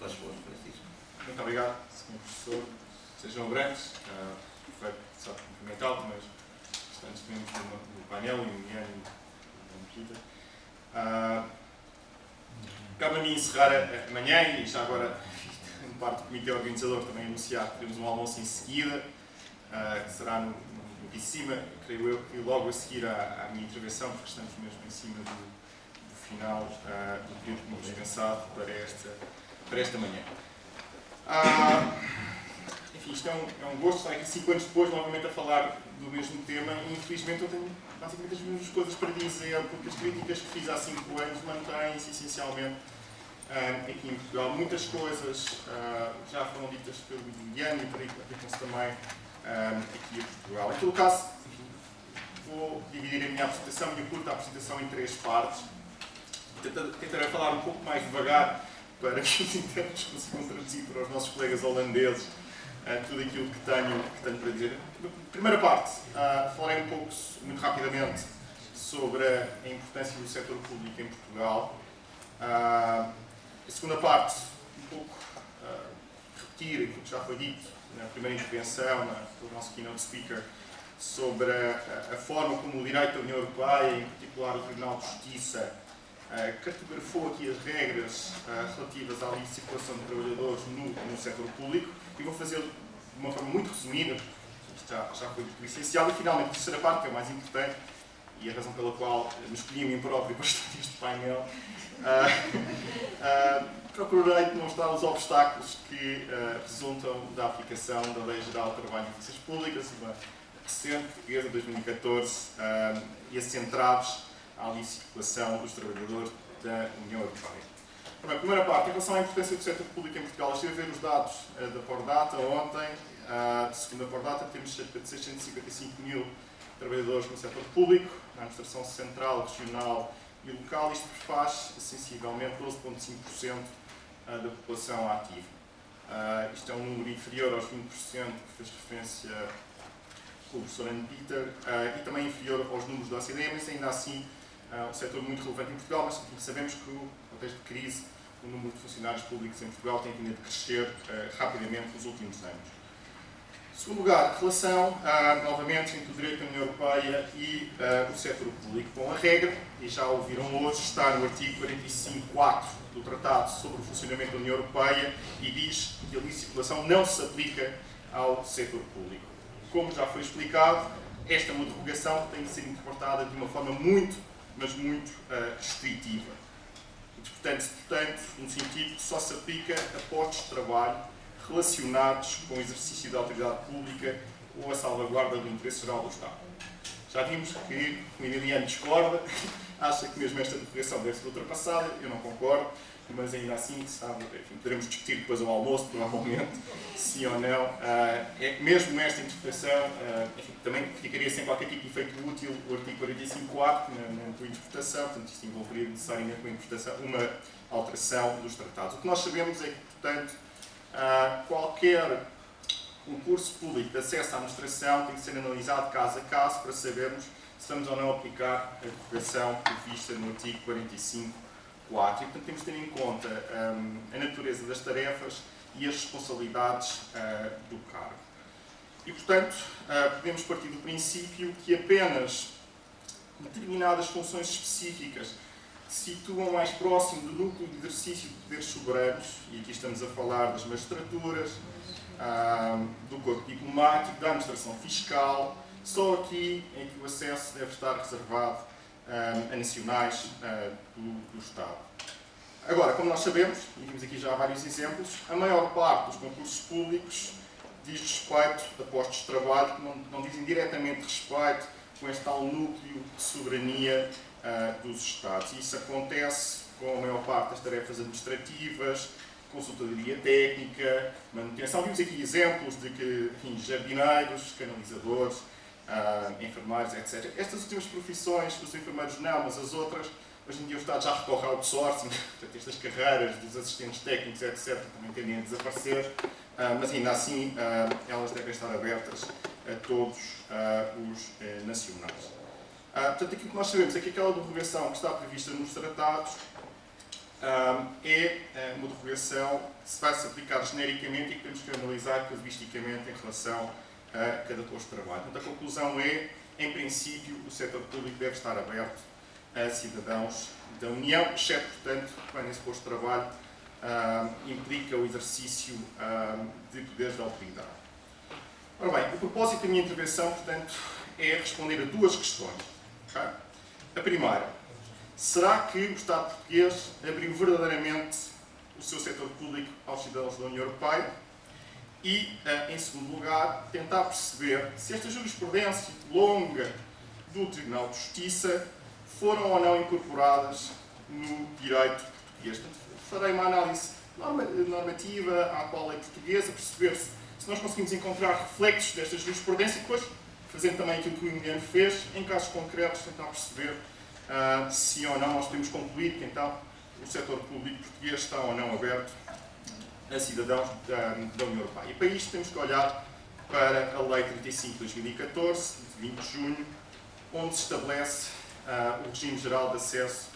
Faz favor, Francisco. Muito obrigado, Sr. Professor. Sejam brandos. Foi só cumprimentá-lo, mas restantes membros do painel, e o Mian e o Nikita. Cabe a mim encerrar amanhã e já agora, em parte do comitê organizador, também anunciar que teremos um almoço em seguida, que será no piso de cima, creio eu, e logo a seguir à minha intervenção, porque estamos mesmo em cima do final do período que tínhamos pensado para esta manhã. Enfim, isto é um gosto estar aqui 5 anos depois, novamente a falar do mesmo tema, e infelizmente eu tenho basicamente as mesmas coisas para dizer, porque as críticas que fiz há 5 anos mantêm-se essencialmente aqui em Portugal. Muitas coisas já foram ditas pelo Ian e aplicam-se também aqui em Portugal. Em todo o caso, vou dividir a minha apresentação, a minha curta apresentação, em 3 partes. Tentarei falar um pouco mais devagar para que os internos consigam traduzir para os nossos colegas holandeses tudo aquilo que tenho para dizer. Na primeira parte, falarei um pouco, muito rapidamente, sobre a importância do setor público em Portugal. A segunda parte, um pouco repetir aquilo que já foi dito na primeira intervenção, pelo nosso keynote speaker, sobre a forma como o direito da União Europeia, em particular o Tribunal de Justiça, cartografou aqui as regras relativas à livre circulação de trabalhadores no setor público, e vou fazê-lo de uma forma muito resumida, isto já foi dito essencial. E finalmente, a terceira parte, que é o mais importante, e a razão pela qual me escolhi a mim próprio para estar neste painel, procurarei demonstrar os obstáculos que resultam da aplicação da Lei Geral do Trabalho e Funções Públicas, uma recente portuguesa de 2014, e centrados à livre circulação dos trabalhadores da União Europeia. A primeira parte, em relação à importância do setor público em Portugal, estive a ver os dados da Pordata ontem. Segundo a Pordata, temos cerca de 655 mil trabalhadores no setor público, na administração central, regional e local. Isto faz, sensivelmente, 12,5% da população ativa. Isto é um número inferior aos 20% que fez referência o professor Anne Peter, e também inferior aos números da OCDE, mas ainda assim um setor muito relevante em Portugal, mas sabemos que no contexto de crise o número de funcionários públicos em Portugal tem vindo a crescer rapidamente nos últimos anos. Em segundo lugar, relação, novamente, entre o direito da União Europeia e o setor público. Bom, a regra, e já ouviram hoje, está no artigo 45.4 do Tratado sobre o Funcionamento da União Europeia e diz que a livre circulação não se aplica ao setor público. Como já foi explicado, esta é uma derrogação que tem de ser interpretada de uma forma muito, mas muito restritiva. Portanto, no sentido que só se aplica a postos de trabalho relacionados com o exercício da autoridade pública ou a salvaguarda do interesse geral do Estado. Já vimos que o Emiliano discorda, acha que mesmo esta derrogação deve ser ultrapassada, eu não concordo, mas ainda assim, sabe, enfim, poderemos discutir depois ao almoço, provavelmente, sim ou não. Mesmo nesta interpretação, enfim, também ficaria sem qualquer tipo de efeito útil o artigo 45.4 na tua interpretação, portanto, isto envolveria necessariamente uma alteração dos tratados. O que nós sabemos é que, portanto, qualquer concurso público de acesso à administração tem que ser analisado caso a caso para sabermos se estamos ou não a aplicar a derrogação prevista no artigo 45.4. E, portanto, temos de ter em conta a natureza das tarefas e as responsabilidades do cargo. E, portanto, podemos partir do princípio que apenas determinadas funções específicas que se situam mais próximo do núcleo de exercício de poderes soberanos, e aqui estamos a falar das magistraturas, do corpo diplomático, da administração fiscal, só aqui em que o acesso deve estar reservado a nacionais do Estado. Agora, como nós sabemos, e vimos aqui já vários exemplos, a maior parte dos concursos públicos diz respeito a postos de trabalho que não dizem diretamente respeito com este tal núcleo de soberania dos Estados. E isso acontece com a maior parte das tarefas administrativas, consultadoria técnica, manutenção. Vimos aqui exemplos de que, enfim, jardineiros, canalizadores, enfermeiros, etc. Estas últimas profissões, os enfermeiros não, mas as outras, hoje em dia o Estado já recorre ao outsourcing, portanto estas carreiras dos assistentes técnicos, etc., também tendem a desaparecer, mas ainda assim elas devem estar abertas a todos os nacionais. Portanto, aquilo que nós sabemos é que aquela derrogação que está prevista nos tratados é uma derrogação que se vai se aplicar genericamente e que temos que analisar casuisticamente em relação a cada posto de trabalho. Portanto, a conclusão é, em princípio, o setor público deve estar aberto a cidadãos da União, exceto, portanto, quando esse posto de trabalho implica o exercício de poderes da autoridade. Ora bem, o propósito da minha intervenção, portanto, é responder a duas questões. Okay? A primeira, será que o Estado português abriu verdadeiramente o seu setor público aos cidadãos da União Europeia? E, em segundo lugar, tentar perceber se esta jurisprudência longa do Tribunal de Justiça foram ou não incorporadas no direito português. Portanto, farei uma análise normativa à qual é portuguesa, perceber se nós conseguimos encontrar reflexos desta jurisprudência e depois, fazendo também aquilo que o Emiliano fez, em casos concretos, tentar perceber se ou não nós podemos concluir que então o setor público português está ou não aberto a cidadãos da União Europeia. E para isto temos que olhar para a Lei 35 de 2014, de 20 de junho, onde se estabelece o regime geral de acesso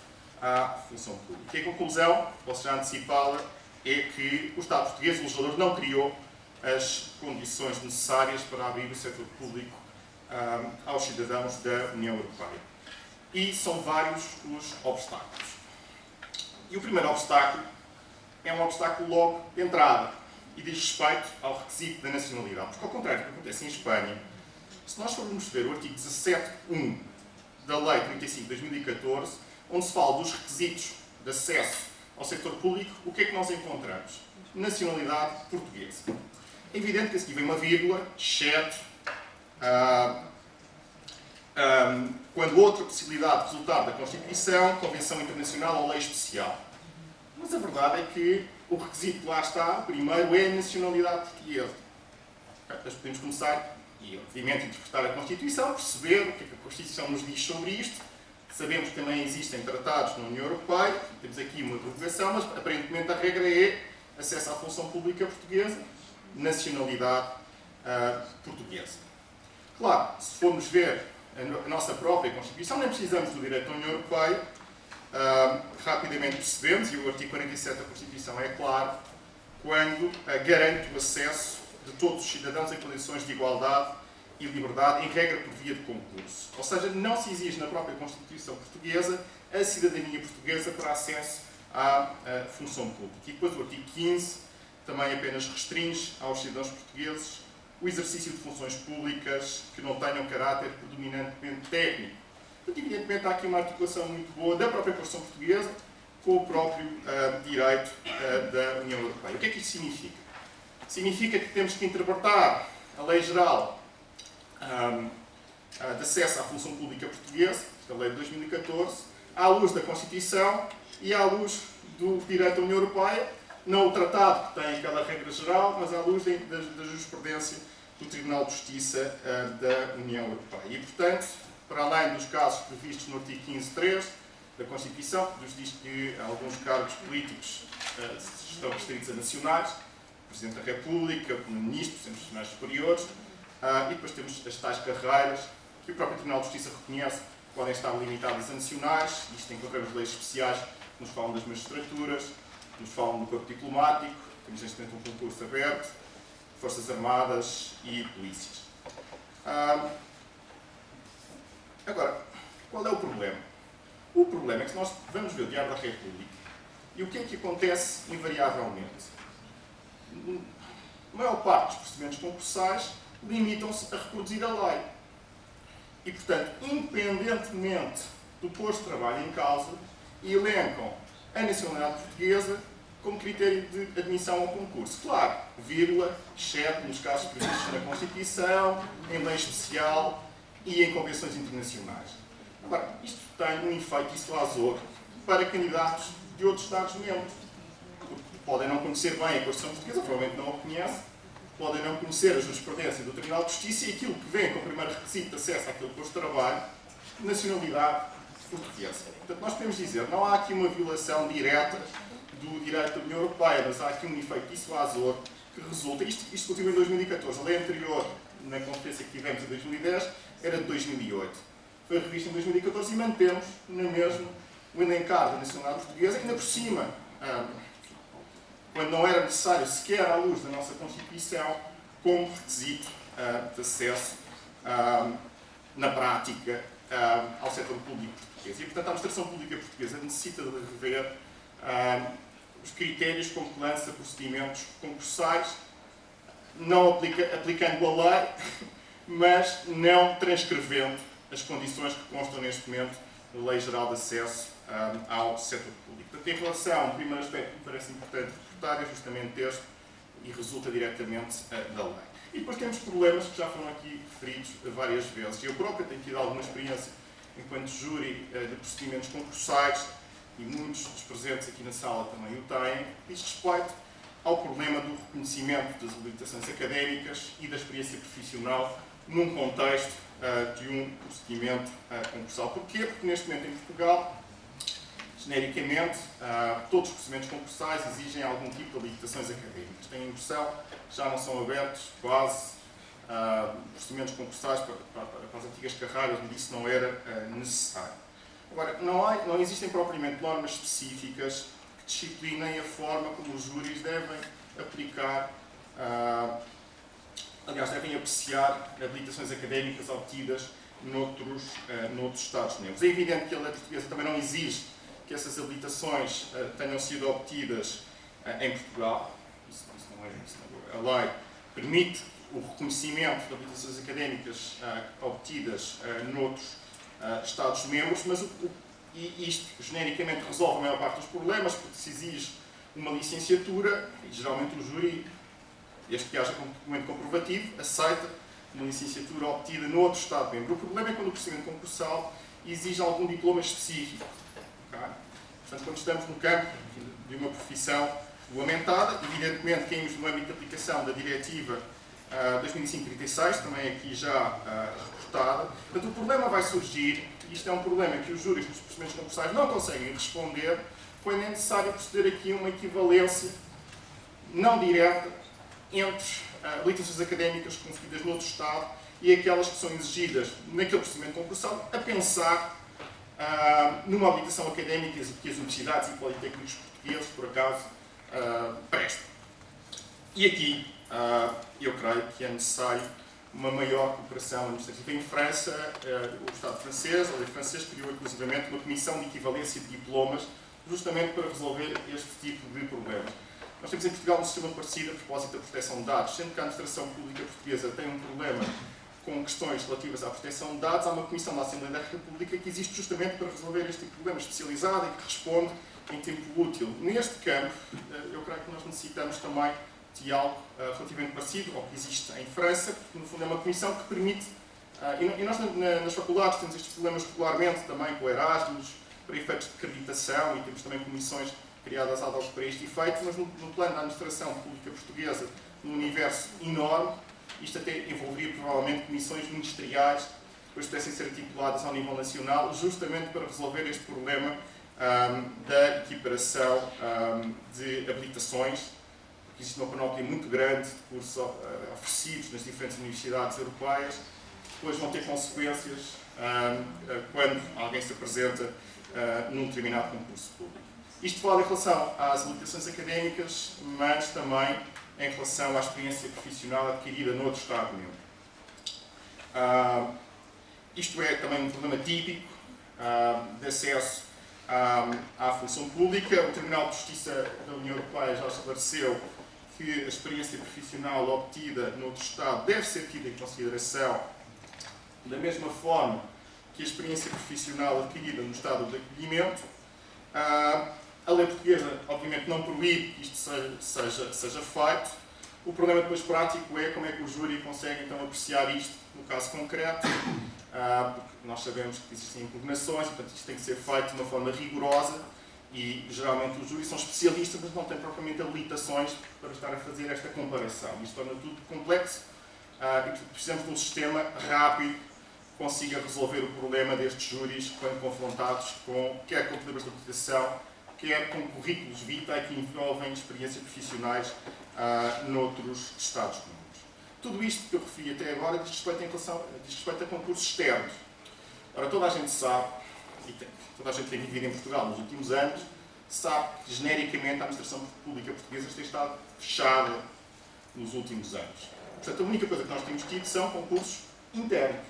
à função pública. E a conclusão, posso já antecipá-la, é que o Estado português, o legislador, não criou as condições necessárias para abrir o setor público aos cidadãos da União Europeia. E são vários os obstáculos. E o primeiro obstáculo é um obstáculo logo de entrada e diz respeito ao requisito da nacionalidade. Porque, ao contrário do que acontece em Espanha, se nós formos ver o artigo 17.1 da Lei 35 de 2014, onde se fala dos requisitos de acesso ao setor público, o que é que nós encontramos? Nacionalidade portuguesa. É evidente que a seguir vem uma vírgula, exceto quando outra possibilidade resultar da Constituição, Convenção Internacional ou Lei Especial. Mas a verdade é que o requisito lá está, primeiro, é a nacionalidade portuguesa. Nós podemos começar e, obviamente, interpretar a Constituição, perceber o que é que a Constituição nos diz sobre isto. Sabemos que também existem tratados na União Europeia, temos aqui uma derrogação, mas aparentemente a regra é acesso à função pública portuguesa, nacionalidade portuguesa. Claro, se formos ver a nossa própria Constituição, nem precisamos do direito da União Europeia, rapidamente percebemos, e o artigo 47 da Constituição é claro, quando garante o acesso de todos os cidadãos em condições de igualdade e liberdade, em regra por via de concurso. Ou seja, não se exige na própria Constituição portuguesa a cidadania portuguesa para acesso à função pública. E depois o artigo 15 também apenas restringe aos cidadãos portugueses o exercício de funções públicas que não tenham caráter predominantemente técnico. Portanto, evidentemente, há aqui uma articulação muito boa da própria Constituição portuguesa com o próprio direito da União Europeia. O que é que isto significa? Significa que temos que interpretar a Lei Geral de Acesso à Função Pública Portuguesa, a Lei de 2014, à luz da Constituição e à luz do direito da União Europeia, não o tratado que tem aquela regra geral, mas à luz da jurisprudência do Tribunal de Justiça da União Europeia. E, portanto, para além dos casos previstos no artigo 15.3 da Constituição, que nos diz que alguns cargos políticos estão restritos a nacionais, Presidente da República, Primeiro-Ministro, Centros Nacionais Superiores, e depois temos as tais carreiras que o próprio Tribunal de Justiça reconhece que podem estar limitadas a nacionais. Isto encontramos leis especiais que nos falam das magistraturas, que nos falam do corpo diplomático, temos neste momento um concurso aberto, Forças Armadas e polícias. Agora, qual é o problema? O problema é que nós vamos ver o Diário da República e o que é que acontece invariavelmente? A maior parte dos procedimentos concursais limitam-se a reproduzir a lei. E, portanto, independentemente do posto de trabalho em causa, elencam a nacionalidade portuguesa como critério de admissão ao concurso. Claro, vírgula, exceto nos casos previstos na Constituição, em lei especial e em convenções internacionais. Agora, isto tem um efeito dissuasor para candidatos de outros Estados-membros. Podem não conhecer bem a Constituição portuguesa, provavelmente não a conhecem, podem não conhecer a jurisprudência do Tribunal de Justiça e aquilo que vem como primeiro requisito de acesso àquele posto de trabalho, nacionalidade portuguesa. Portanto, nós podemos dizer, não há aqui uma violação direta do direito da União Europeia, mas há aqui um efeito dissuasor que resulta, isto continua em 2014, a lei anterior, na conferência que tivemos em 2010, era de 2008. Foi revista em 2014 e mantemos o encargo da nacionalidade portuguesa, ainda por cima, quando não era necessário sequer à luz da nossa Constituição, como requisito de acesso, na prática, ao setor público português. E, portanto, a administração pública portuguesa necessita de rever os critérios com que lança procedimentos concursais, não aplicando a lei, mas não transcrevendo as condições que constam neste momento na Lei Geral de Acesso ao setor público. Portanto, em relação ao primeiro aspecto que me parece importante reportar é justamente este e resulta diretamente da lei. E depois temos problemas que já foram aqui referidos várias vezes. Eu próprio tenho tido alguma experiência enquanto júri de procedimentos concursais, e muitos dos presentes aqui na sala também o têm, diz respeito ao problema do reconhecimento das habilitações académicas e da experiência profissional num contexto de um procedimento concursal. Porquê? Porque neste momento em Portugal, genericamente, todos os procedimentos concursais exigem algum tipo de habilitações académicas. Tenho a impressão que já não são abertos quase procedimentos concursais para as antigas carreiras, onde isso não era necessário. Agora, não existem propriamente normas específicas que disciplinem a forma como os júris devem aplicar, aliás, devem apreciar habilitações académicas obtidas noutros Estados-membros. É evidente que a lei portuguesa também não exige que essas habilitações tenham sido obtidas em Portugal. Isso não é. A lei permite o reconhecimento de habilitações académicas obtidas noutros Estados-membros, mas isto genericamente resolve a maior parte dos problemas, porque se exige uma licenciatura, e geralmente o júri, desde que haja um documento comprovativo, aceita uma licenciatura obtida no outro Estado-membro. O problema é quando o procedimento concursal exige algum diploma específico. Okay? Portanto, quando estamos no campo de uma profissão regulamentada, evidentemente caímos no âmbito de aplicação da Diretiva 2005/36, também aqui já reportada. Portanto, o problema vai surgir, e isto é um problema que os júris nos procedimentos concursais não conseguem responder, quando é necessário proceder aqui a uma equivalência não direta entre habilitações académicas concedidas noutro Estado e aquelas que são exigidas naquele procedimento concursal, a pensar numa habilitação académica que as universidades e politécnicos portugueses, por acaso, prestam. E aqui, eu creio que é necessário uma maior cooperação administrativa. Em França, o Estado francês, a lei francesa, criou inclusivamente uma comissão de equivalência de diplomas, justamente para resolver este tipo de problemas. Nós temos em Portugal um sistema parecido a propósito da proteção de dados. Sendo que a administração pública portuguesa tem um problema com questões relativas à proteção de dados, há uma comissão da Assembleia da República que existe justamente para resolver este tipo de problema especializado e que responde em tempo útil. Neste campo, eu creio que nós necessitamos também de algo relativamente parecido ao que existe em França, porque no fundo é uma comissão que permite, e nós nas faculdades temos estes problemas regularmente também com o Erasmus, para efeitos de acreditação, e temos também comissões criadas ad hoc para este efeito, mas no plano da administração pública portuguesa, num universo enorme, isto até envolveria provavelmente comissões ministeriais que depois pudessem ser articuladas ao nível nacional, justamente para resolver este problema da equiparação de habilitações, porque existe uma panóplia muito grande de cursos oferecidos nas diferentes universidades europeias, que depois vão ter consequências quando alguém se apresenta num determinado concurso público. Isto vale em relação às habilitações académicas, mas também em relação à experiência profissional adquirida noutro Estado-membro. Isto é também um problema típico de acesso à função pública. O Tribunal de Justiça da União Europeia já esclareceu que a experiência profissional obtida noutro Estado deve ser tida em consideração da mesma forma que a experiência profissional adquirida no Estado de acolhimento. A lei portuguesa, obviamente, não proíbe que isto seja feito. O problema depois prático é como é que o júri consegue então apreciar isto no caso concreto, porque nós sabemos que existem impugnações, portanto isto tem que ser feito de uma forma rigorosa e geralmente os júris são especialistas, mas não têm propriamente habilitações para estar a fazer esta comparação. Isto torna tudo complexo e precisamos de um sistema rápido que consiga resolver o problema destes júris quando confrontados com quer com problemas de habilitação, quer com currículos vitae que envolvem experiências profissionais noutros Estados-membros. Tudo isto que eu referi até agora diz respeito a concursos externos. Ora, toda a gente sabe, e toda a gente tem vivido em Portugal nos últimos anos, sabe que genericamente a administração pública portuguesa tem estado fechada nos últimos anos. Portanto, a única coisa que nós temos tido são concursos internos,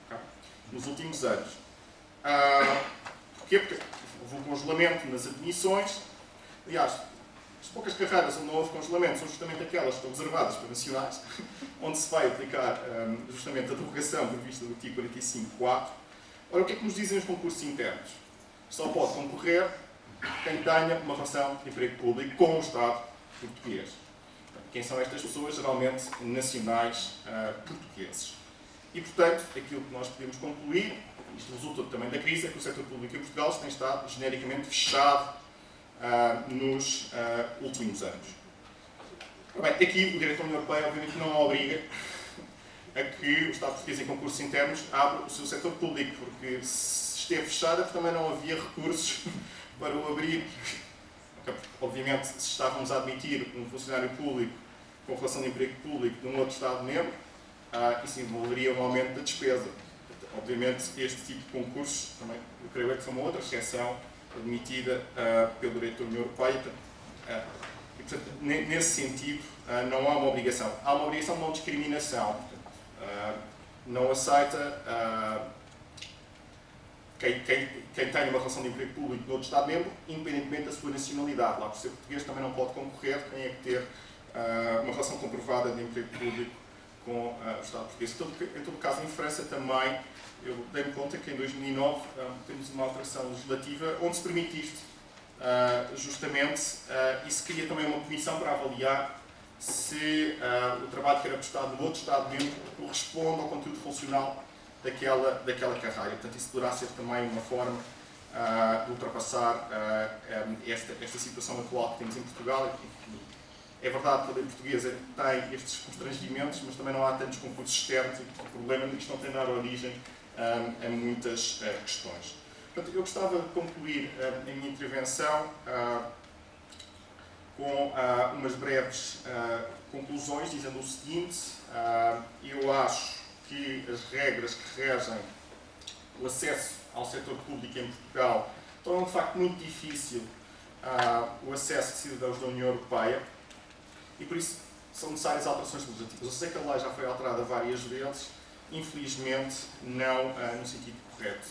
okay? Nos últimos anos. Porquê? Porque houve um congelamento nas admissões. Aliás, as poucas carreiras onde não houve congelamento são justamente aquelas que estão reservadas para nacionais, onde se vai aplicar justamente a derrogação prevista do artigo 45.4. Ora, o que é que nos dizem os concursos internos? Só pode concorrer quem tenha uma relação de emprego público com o Estado português. Quem são estas pessoas? Geralmente nacionais portugueses. E, portanto, aquilo que nós podemos concluir, isto resulta também da crise, é que o setor público em Portugal tem estado genericamente fechado nos últimos anos. Bem, aqui o direito da União Europeia obviamente não obriga a que o Estado português em concursos internos abra o seu setor público, porque se esteve fechada também não havia recursos para o abrir. Obviamente, se estávamos a admitir um funcionário público com relação de emprego público de um outro Estado-membro, isso envolveria um aumento da despesa. Obviamente, este tipo de concursos, também, eu creio que são uma outra exceção admitida pelo direito da União Europeia. E, portanto, nesse sentido, não há uma obrigação. Há uma obrigação de não discriminação. Portanto, não aceita quem tem uma relação de emprego público de outro Estado-membro, independentemente da sua nacionalidade. Lá por ser português também não pode concorrer, tem é que ter uma relação comprovada de emprego público com o Estado português. Em todo caso, em França também, eu dei-me conta que em 2009 temos uma alteração legislativa onde se permite isto, justamente, e se cria também uma comissão para avaliar se o trabalho que era prestado no outro Estado-membro corresponde ao conteúdo funcional daquela carreira. Portanto, isso poderá ser também uma forma de ultrapassar esta situação atual que temos em Portugal. É verdade que a lei portuguesa tem estes constrangimentos, mas também não há tantos concursos externos e o problema é que isto não tem dado origem a muitas questões. Portanto, eu gostava de concluir a minha intervenção com umas breves conclusões, dizendo o seguinte: eu acho que as regras que regem o acesso ao setor público em Portugal tornam de facto muito difícil o acesso de cidadãos da União Europeia e por isso são necessárias alterações legislativas. Eu sei que a lei já foi alterada várias vezes, infelizmente não no sentido correto.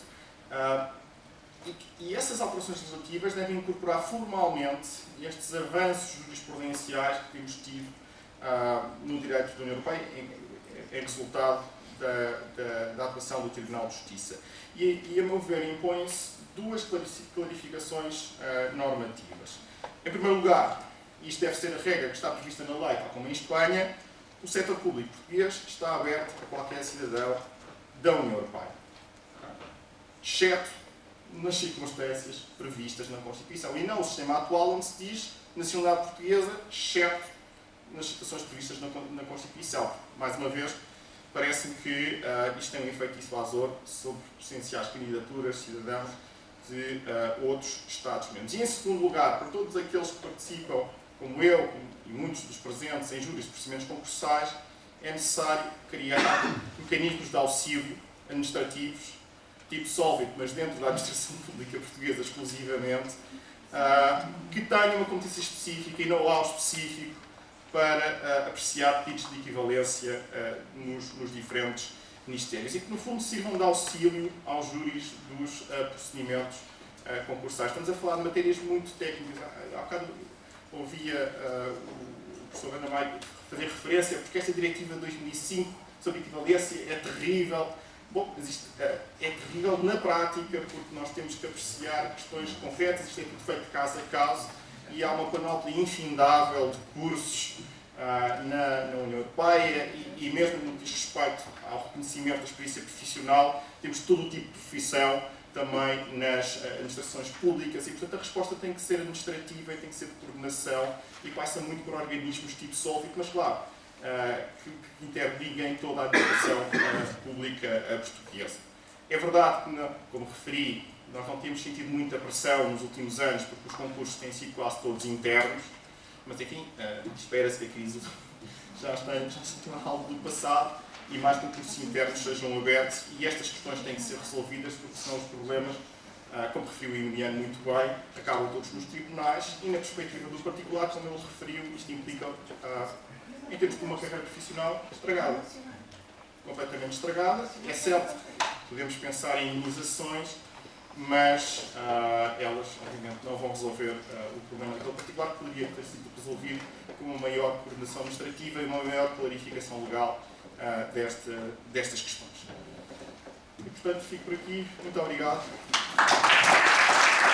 E essas alterações legislativas devem incorporar formalmente estes avanços jurisprudenciais que temos tido no direito da União Europeia em resultado da atuação do Tribunal de Justiça. E a meu ver, impõem-se duas clarificações normativas. Em primeiro lugar, isto deve ser a regra que está prevista na lei, tal como em Espanha, o setor público português está aberto a qualquer cidadão da União Europeia, exceto nas circunstâncias previstas na Constituição, e não o sistema atual onde se diz nacionalidade portuguesa, exceto nas situações previstas na Constituição. Mais uma vez, parece-me que isto tem um efeito dissuasor sobre potenciais candidaturas de cidadãos de outros Estados-membros. E, em segundo lugar, para todos aqueles que participam, como eu e muitos dos presentes em júris de procedimentos concursais, é necessário criar mecanismos de auxílio administrativos, tipo Solvit, mas dentro da administração pública portuguesa exclusivamente, que tenham uma competência específica e know-how específico para apreciar pedidos de equivalência nos diferentes ministérios e que, no fundo, sirvam de auxílio aos júris dos procedimentos concursais. Estamos a falar de matérias muito técnicas. Há bocado ouvia o professor Ana Maia fazer referência, porque esta diretiva de 2005 sobre equivalência é terrível. Bom, mas isto é terrível na prática, porque nós temos que apreciar questões concretas, isto é tudo feito caso a caso, e há uma panóplia infindável de cursos na União Europeia e mesmo no que diz respeito ao reconhecimento da experiência profissional, temos todo o tipo de profissão também nas administrações públicas e, portanto, a resposta tem que ser administrativa e tem que ser de coordenação e passa muito por organismos tipo Solvit, mas claro, que interliguem toda a administração pública portuguesa. É verdade que, como referi, nós não temos sentido muita pressão nos últimos anos, porque os concursos têm sido quase todos internos, mas enfim, espera-se que a crise já esteja algo do passado e mais concursos internos sejam abertos, e estas questões têm que ser resolvidas, porque senão os problemas, como referiu o Emiliano muito bem, acabam todos nos tribunais, e na perspectiva do particular, como ele referiu, isto implica, em termos de uma carreira profissional, estragada. Completamente estragada. É certo que podemos pensar em imunizações, mas elas, obviamente, não vão resolver o problema daquele particular, que poderia ter sido resolvido com uma maior coordenação administrativa e uma maior clarificação legal destas questões. E, portanto, fico por aqui. Muito obrigado.